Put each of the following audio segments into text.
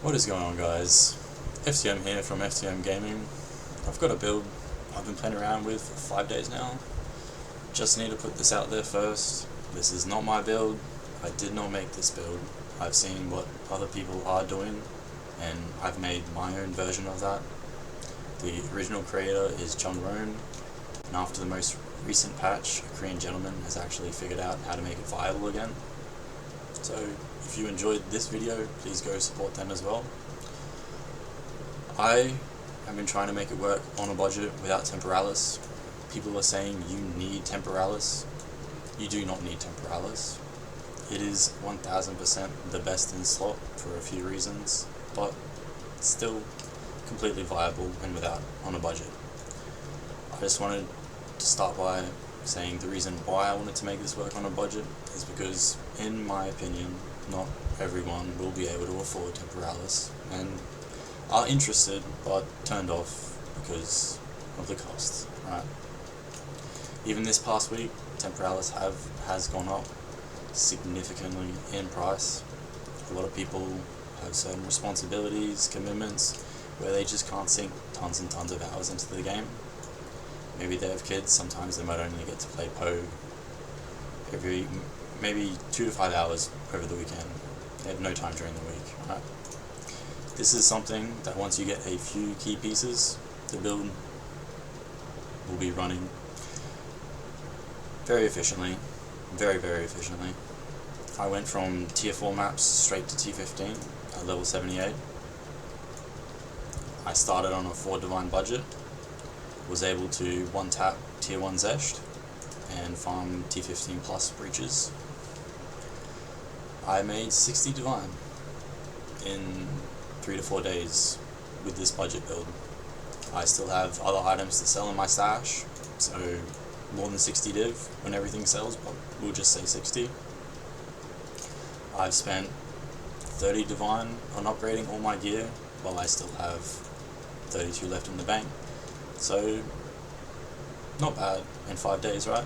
What is going on, guys? FTM here from FTM Gaming. I've got a build I've been playing around with for 5 days now. Just need to put this out there first. This is not my build. I did not make this build. I've seen what other people are doing and I've made my own version of that. The original creator is Jungroan, and after the most recent patch, a Korean gentleman has actually figured out how to make it viable again. So if you enjoyed this video, please go support them as well. I have been trying to make it work on a budget without Temporalis. People are saying you need Temporalis. You do not need Temporalis. It is 1000% the best in slot for a few reasons, but it's still completely viable and without on a budget. I just wanted to start by saying the reason why I wanted to make this work on a budget is because, in my opinion, not everyone will be able to afford Temporalis and are interested but turned off because of the cost, right? Even this past week, Temporalis has gone up significantly in price. A lot of people have certain responsibilities, commitments, where they just can't sink tons and tons of hours into the game. Maybe they have kids, sometimes they might only get to play PO every maybe 2 to 5 hours over the weekend. They have no time during the week, right? This is something that once you get a few key pieces, the build will be running very efficiently, very efficiently. I went from tier 4 maps straight to tier 15 at level 78. I started on a 4 divine budget, was able to one-tap tier 1 Zesht and farm tier 15 plus breaches. I made 60 divine in 3 to 4 days with this budget build. I still have other items to sell in my stash, so more than 60 div when everything sells, but we'll just say 60. I've spent 30 divine on upgrading all my gear, while I still have 32 left in the bank. So, not bad in 5 days, right?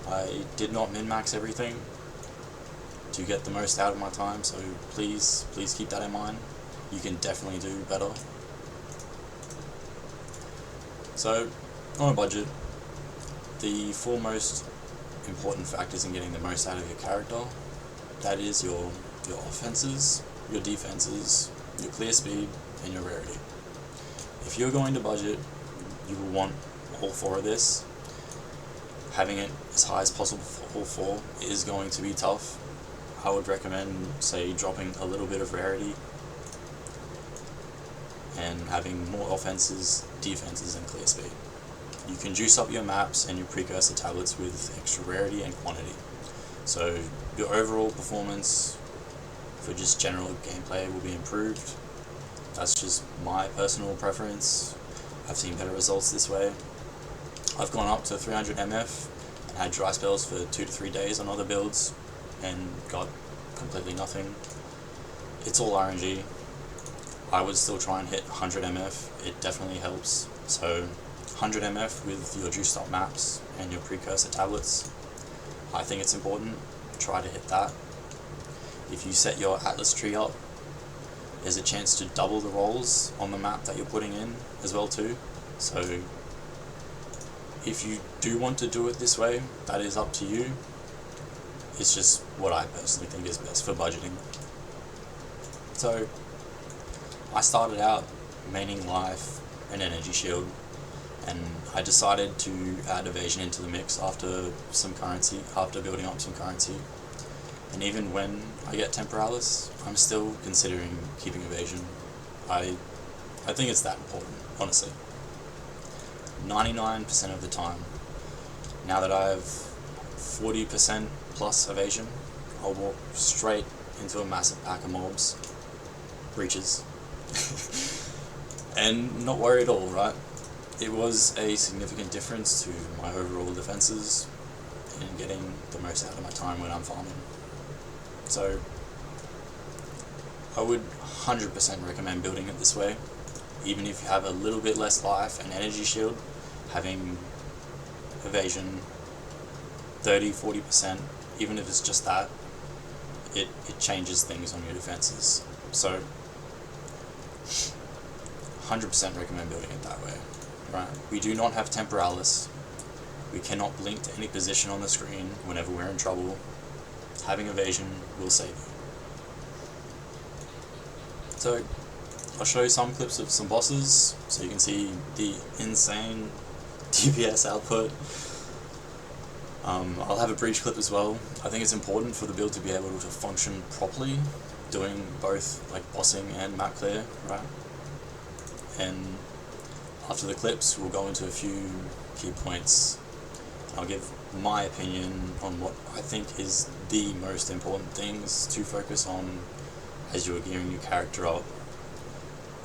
I did not min-max everything to get the most out of my time, so please keep that in mind. You can definitely do better. So, on a budget, the 4 most important factors in getting the most out of your character, that is your offenses, your defenses, your clear speed, and your rarity. If you're going to budget, you will want all 4 of this. Having it as high as possible for all 4 is going to be tough. I would recommend, say, dropping a little bit of rarity and having more offenses, defenses, and clear speed. You can juice up your maps and your precursor tablets with extra rarity and quantity. So your overall performance for just general gameplay will be improved. That's just my personal preference. I've seen better results this way. I've gone up to 300 MF and had dry spells for 2 to 3 days on other builds and got completely nothing. It's all RNG. I would still try and hit 100 MF, it definitely helps. So 100 MF with your juiced up maps and your precursor tablets, I think it's important. Try to hit that. If you set your Atlas tree up, there's a chance to double the rolls on the map that you're putting in as well too. So if you do want to do it this way, that is up to you. It's just what I personally think is best for budgeting. So I started out maining life and energy shield, and I decided to add evasion into the mix after building up some currency. And even when I get Temporalis, I'm still considering keeping evasion. I think it's that important, honestly. 99% of the time, now that I have 40% plus evasion, I'll walk straight into a massive pack of mobs, breaches, and not worry at all, right? It was a significant difference to my overall defenses in getting the most out of my time when I'm farming. So I would 100% recommend building it this way. Even if you have a little bit less life and energy shield, having evasion 30-40%, even if it's just that, it changes things on your defenses. So 100% recommend building it that way. Right? We do not have Temporalis. We cannot blink to any position on the screen whenever we're in trouble. Having evasion will save you. So, I'll show you some clips of some bosses so you can see the insane DPS output. I'll have a breach clip as well. I think it's important for the build to be able to function properly, doing both like bossing and map clear, right? And after the clips, we'll go into a few key points. I'll give my opinion on what I think is the most important things to focus on as you're gearing your character up,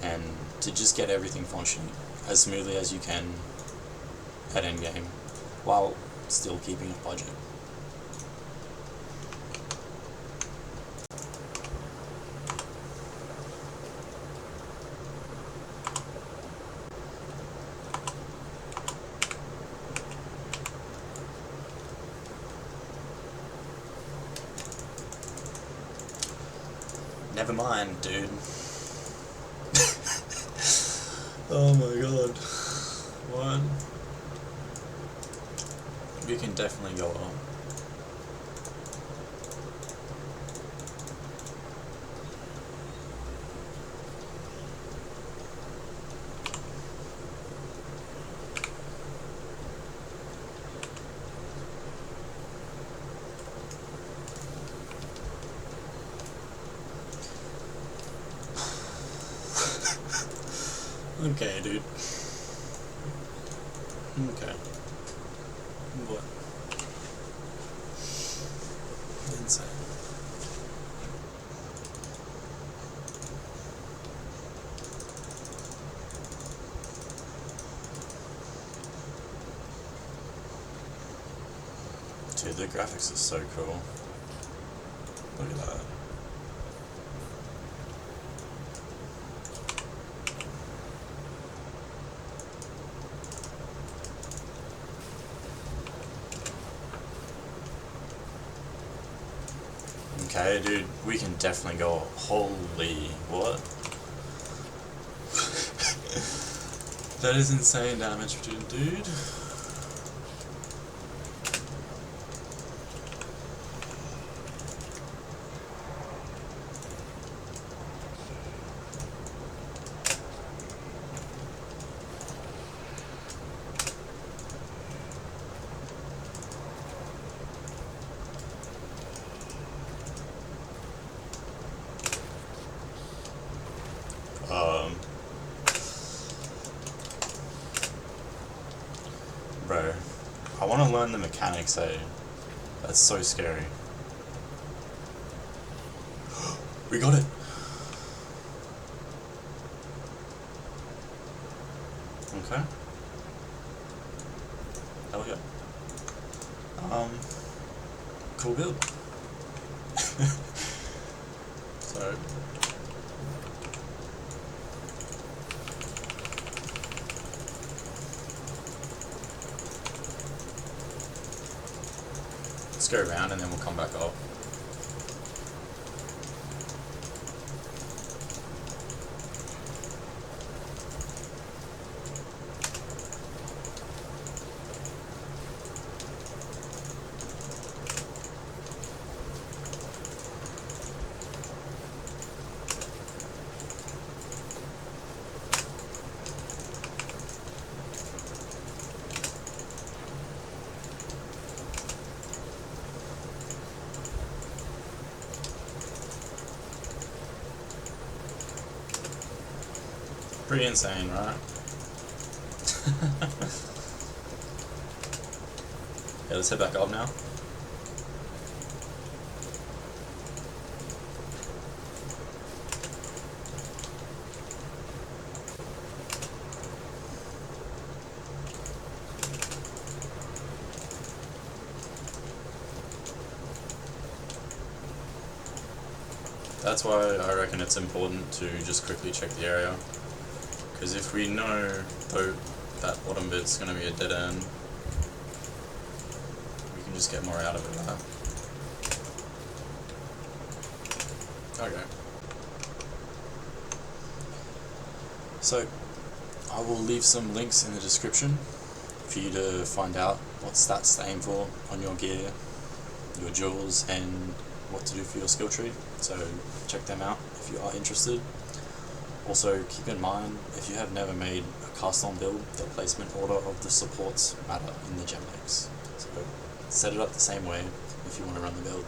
and to just get everything functioning as smoothly as you can at endgame, while still keeping a budget. Never mind, dude. Oh my god. What? We can definitely go on. Okay, dude. Okay. What? Insane. Dude, the graphics are so cool. Look at that. Okay, dude, we can definitely go. Holy what? That is insane damage, dude. Bro, I want to learn the mechanics, eh? That's so scary. We got it! Okay. Hell yeah. Cool build. So... let's go around and then we'll come back up. Pretty insane, right? Yeah, let's head back up now. That's why I reckon it's important to just quickly check the area. Because if we know that bottom bit's going to be a dead end, we can just get more out of it, right? Okay. So I will leave some links in the description for you to find out what stats to aim for on your gear, your jewels, and what to do for your skill tree. So check them out if you are interested. Also keep in mind, if you have never made a cast-on build, the placement order of the supports matter in the gem mix. So set it up the same way if you want to run the build.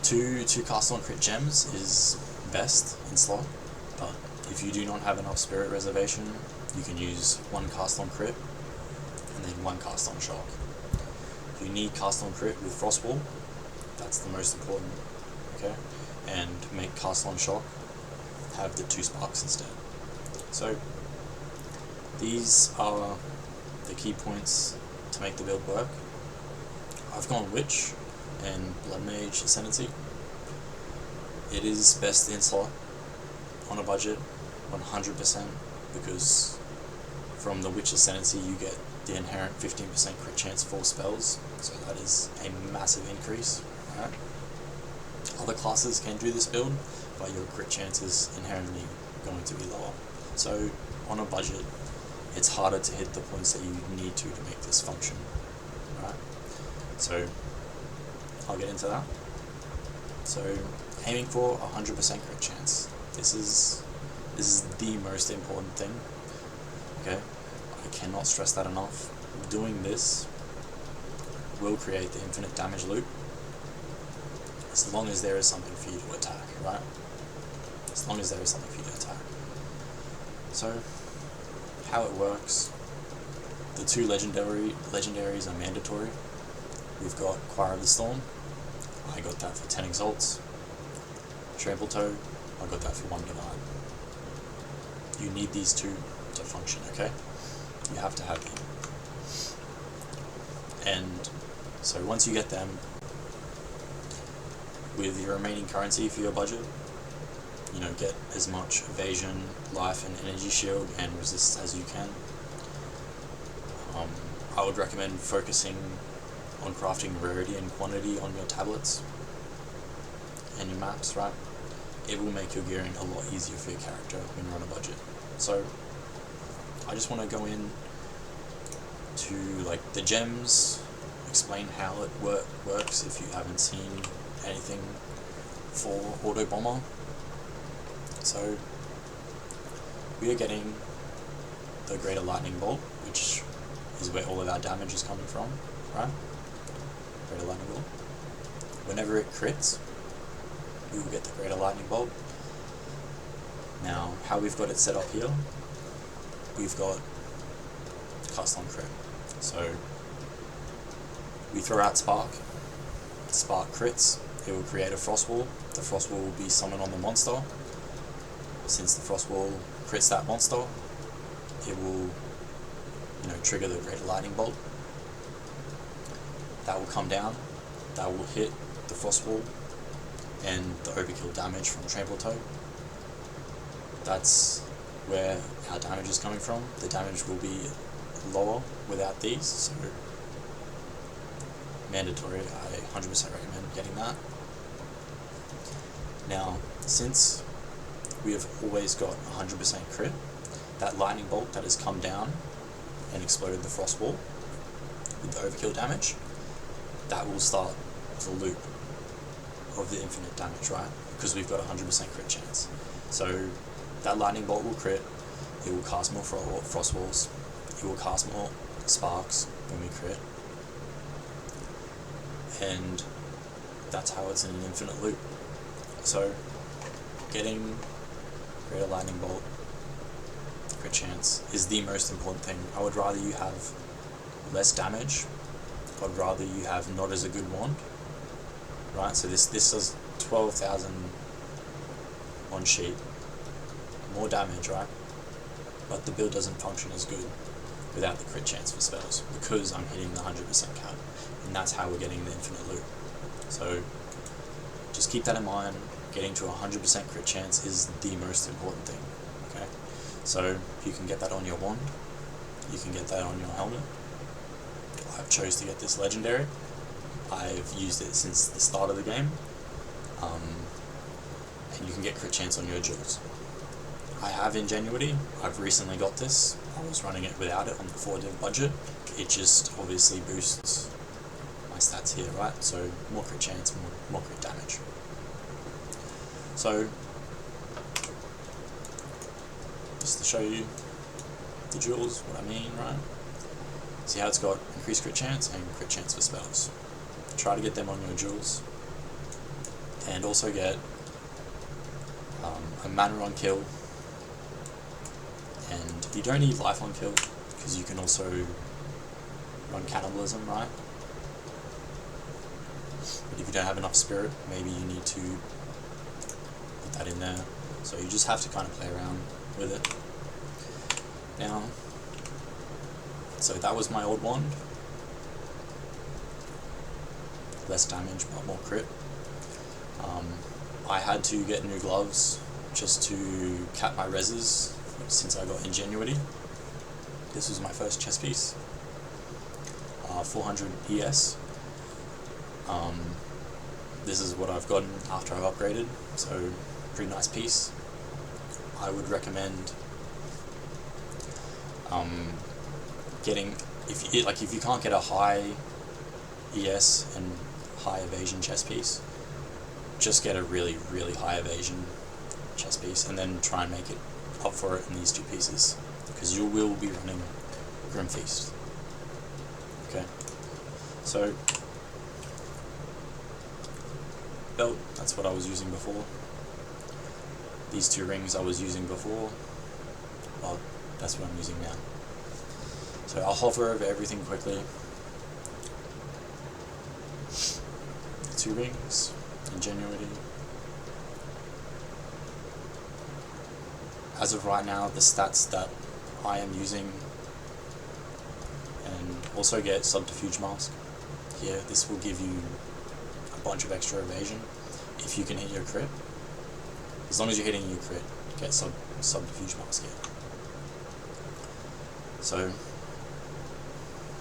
Two cast-on crit gems is best in slot, but if you do not have enough spirit reservation, you can use one cast-on crit and then one cast-on shock. If you need cast-on crit with frostwall, that's the most important, okay? And make cast-on shock have the 2 sparks instead. So these are the key points to make the build work. I've gone Witch and Blood Mage Ascendancy. It is best in slot on a budget 100%, because from the Witch Ascendancy you get the inherent 15% crit chance for spells, so that is a massive increase. Right? Other classes can do this build, but your crit chance is inherently going to be lower. So on a budget, it's harder to hit the points that you need to make this function. Right? So I'll get into that. So aiming for 100% crit chance. This is the most important thing. Okay, I cannot stress that enough. Doing this will create the infinite damage loop, as long as there is something for you to attack, right? As long as there is something for you to attack. So, how it works. The 2 legendaries are mandatory. We've got Choir of the Storm. I got that for 10 exalts. Trample Toe, I got that for 1 divine. You need these 2 to function, okay? You have to have them. And so once you get them, with your remaining currency for your budget, you know, get as much evasion, life, and energy shield and resist as you can. I would recommend focusing on crafting rarity and quantity on your tablets and your maps, right? It will make your gearing a lot easier for your character when you're on a budget. So I just want to go in to like the gems, explain how it works if you haven't seen anything for Autobomber. So we are getting the Greater Lightning Bolt, which is where all of our damage is coming from, right? Greater Lightning Bolt. Whenever it crits, we will get the Greater Lightning Bolt. Now, how we've got it set up here, we've got cast on crit. So we throw out Spark crits, it will create a frost wall. The frost wall will be summoned on the monster. Since the frost wall crits that monster, it will, you know, trigger the Greater Lightning Bolt. That will come down, that will hit the frost wall and the overkill damage from Trample Toe. That's where our damage is coming from. The damage will be lower without these, so mandatory. I 100% recommend getting that. Now, since we have always got 100% crit, that lightning bolt that has come down and exploded the frost wall with the overkill damage, that will start the loop of the infinite damage, right? Because we've got 100% crit chance. So that lightning bolt will crit, it will cast more frost walls, it will cast more sparks when we crit, and that's how it's in an infinite loop. So getting Greater Lightning Bolt crit chance is the most important thing. I would rather you have less damage, I'd rather you have not as a good wand, right? So this does 12,000 on sheet, more damage, right? But the build doesn't function as good without the crit chance for spells, because I'm hitting the 100% cap, and that's how we're getting the infinite loop. So just keep that in mind. Getting to 100% crit chance is the most important thing, okay? So you can get that on your wand, you can get that on your helmet. I've chose to get this legendary. I've used it since the start of the game, and you can get crit chance on your jewels. I have Ingenuity. I've recently got this. I was running it without it on the 4-div budget. It just obviously boosts my stats here, right? So more crit chance, more crit damage. So just to show you the jewels, what I mean, right? See how it's got increased crit chance and crit chance for spells. Try to get them on your jewels, and also get a mana on kill, and you don't need life on kill because you can also run cannibalism, right? But if you don't have enough spirit, maybe you need to put that in there. So you just have to kind of play around with it. Now, so that was my old wand. Less damage but more crit. I had to get new gloves just to cap my reses since I got Ingenuity. This was my first chest piece. 400 ES. This is what I've gotten after I've upgraded, so pretty nice piece. I would recommend getting, if you can't get a high ES and high evasion chest piece, just get a really, really high evasion chest piece and then try and make it up for it in these two pieces, because you will be running Grim Feast. Okay, so belt, that's what I was using before. These two rings I was using before, well, that's what I'm using now. So I'll hover over everything quickly. 2 rings, Ingenuity. As of right now, the stats that I am using, and also get Subterfuge Mask here. This will give you a bunch of extra evasion if you can hit your crit. As long as you're hitting your crit, get Subterfuge Mask here. So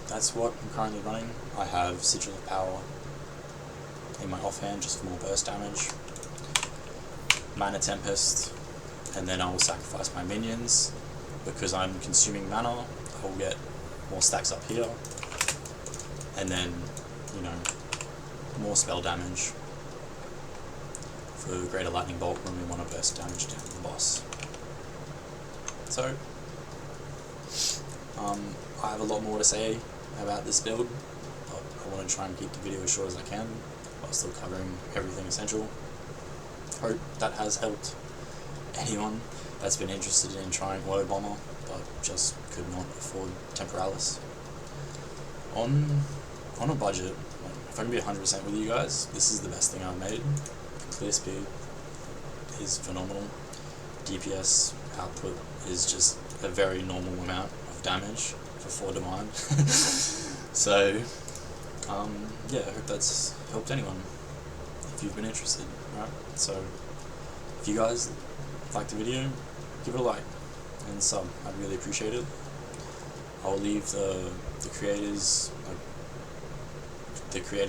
that's what I'm currently running. I have Sigil of Power in my offhand just for more burst damage, Mana Tempest, and then I will sacrifice my minions. Because I'm consuming mana, I will get more stacks up here, and then, you know, more spell damage for Greater Lightning Bolt when we want to burst damage down the boss. So, I have a lot more to say about this build, but I want to try and keep the video as short as I can, while still covering everything essential. Hope that has helped anyone that's been interested in trying Autobomber, but just could not afford Temporalis. On a budget, if I can be 100% with you guys, this is the best thing I've made. Clear speed is phenomenal. DPS output is just a very normal amount of damage for 4 demand. So, yeah, I hope that's helped anyone, if you've been interested, right? So, if you guys like the video, give it a like and sub. I'd really appreciate it. I'll leave the creators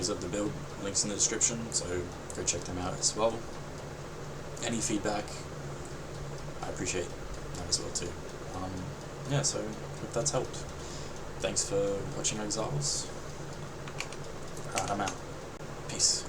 of the build links in the description, so go check them out as well. Any feedback, I appreciate that as well too. Yeah, so hope that's helped. Thanks for watching, Exiles. Alright, I'm out. Peace.